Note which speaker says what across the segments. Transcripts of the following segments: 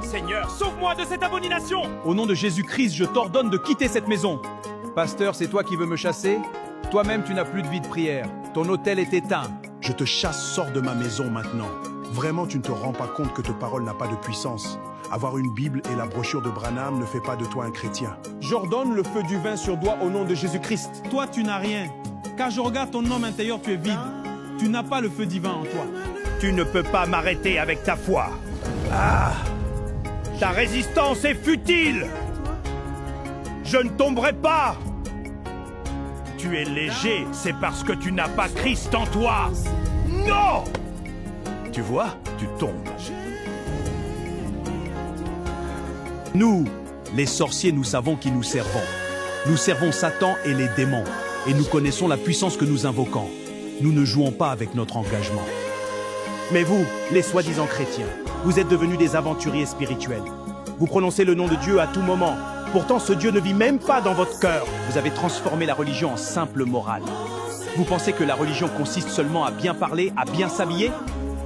Speaker 1: Seigneur, sauve-moi de cette abomination!
Speaker 2: Au nom de Jésus-Christ, je t'ordonne de quitter cette maison. Pasteur, c'est toi qui veux me chasser? Toi-même, tu n'as plus de vie de prière. Ton autel est éteint.
Speaker 3: Je te chasse, sors de ma maison maintenant. Vraiment, tu ne te rends pas compte que ta parole n'a pas de puissance. Avoir une Bible et la brochure de Branham ne fait pas de toi un chrétien.
Speaker 2: J'ordonne le feu du vin sur toi au nom de Jésus-Christ. Toi, tu n'as rien. Car je regarde ton homme intérieur, tu es vide. Tu n'as pas le feu divin en toi.
Speaker 1: Tu ne peux pas m'arrêter avec ta foi. Ta résistance est futile. Je ne tomberai pas. Tu es léger, c'est parce que tu n'as pas Christ en toi. Non!
Speaker 3: Tu vois, tu tombes.
Speaker 2: Nous, les sorciers, nous savons qui nous servons. Nous servons Satan et les démons. Et nous connaissons la puissance que nous invoquons. Nous ne jouons pas avec notre engagement. Mais vous, les soi-disant chrétiens, vous êtes devenus des aventuriers spirituels. Vous prononcez le nom de Dieu à tout moment. Pourtant, ce Dieu ne vit même pas dans votre cœur. Vous avez transformé la religion en simple morale. Vous pensez que la religion consiste seulement à bien parler, à bien s'habiller?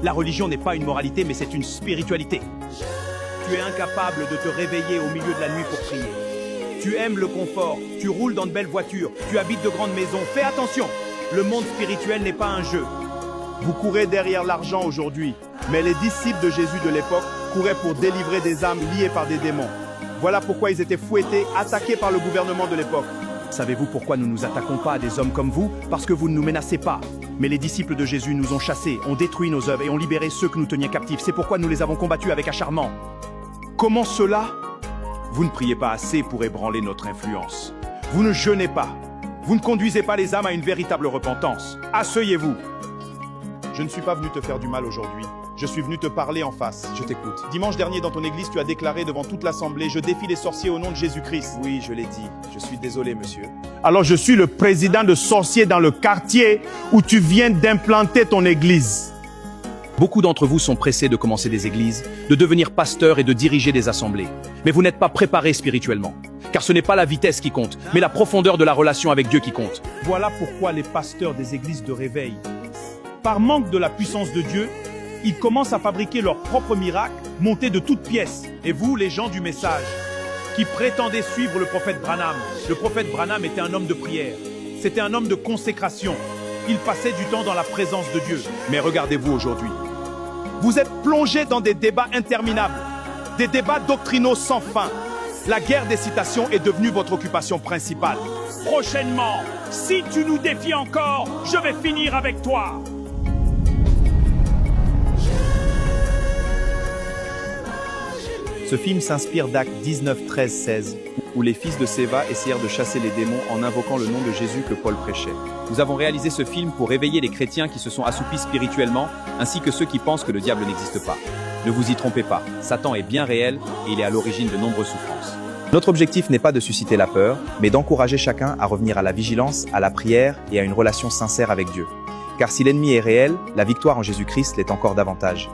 Speaker 2: La religion n'est pas une moralité, mais c'est une spiritualité. Tu es incapable de te réveiller au milieu de la nuit pour prier. Tu aimes le confort, tu roules dans de belles voitures, tu habites de grandes maisons. Fais attention, le monde spirituel n'est pas un jeu.
Speaker 4: Vous courez derrière l'argent aujourd'hui, mais les disciples de Jésus de l'époque couraient pour délivrer des âmes liées par des démons. Voilà pourquoi ils étaient fouettés, attaqués par le gouvernement de l'époque.
Speaker 2: Savez-vous pourquoi nous ne nous attaquons pas à des hommes comme vous? Parce que vous ne nous menacez pas. Mais les disciples de Jésus nous ont chassés, ont détruit nos œuvres et ont libéré ceux que nous tenions captifs. C'est pourquoi nous les avons combattus avec acharnement. Comment cela? Vous ne priez pas assez pour ébranler notre influence. Vous ne jeûnez pas. Vous ne conduisez pas les âmes à une véritable repentance. Asseyez-vous.
Speaker 4: Je ne suis pas venu te faire du mal aujourd'hui. Je suis venu te parler en face.
Speaker 2: Je t'écoute.
Speaker 4: Dimanche dernier, dans ton église, tu as déclaré devant toute l'assemblée « Je défie les sorciers au nom de Jésus-Christ ».
Speaker 2: Oui, je l'ai dit. Je suis désolé, monsieur.
Speaker 4: Alors je suis le président de sorciers dans le quartier où tu viens d'implanter ton église.
Speaker 2: Beaucoup d'entre vous sont pressés de commencer des églises, de devenir pasteurs et de diriger des assemblées. Mais vous n'êtes pas préparés spirituellement. Car ce n'est pas la vitesse qui compte, mais la profondeur de la relation avec Dieu qui compte.
Speaker 4: Voilà pourquoi les pasteurs des églises de réveil, par manque de la puissance de Dieu, ils commencent à fabriquer leurs propres miracles, montés de toutes pièces. Et vous, les gens du message, qui prétendez suivre le prophète Branham. Le prophète Branham était un homme de prière. C'était un homme de consécration. Il passait du temps dans la présence de Dieu. Mais regardez-vous aujourd'hui. Vous êtes plongés dans des débats interminables, des débats doctrinaux sans fin. La guerre des citations est devenue votre occupation principale.
Speaker 1: Prochainement, si tu nous défies encore, je vais finir avec toi.
Speaker 5: Ce film s'inspire d'Actes 19, 13, 16, où les fils de Séva essayèrent de chasser les démons en invoquant le nom de Jésus que Paul prêchait. Nous avons réalisé ce film pour réveiller les chrétiens qui se sont assoupis spirituellement, ainsi que ceux qui pensent que le diable n'existe pas. Ne vous y trompez pas, Satan est bien réel et il est à l'origine de nombreuses souffrances. Notre objectif n'est pas de susciter la peur, mais d'encourager chacun à revenir à la vigilance, à la prière et à une relation sincère avec Dieu. Car si l'ennemi est réel, la victoire en Jésus-Christ l'est encore davantage.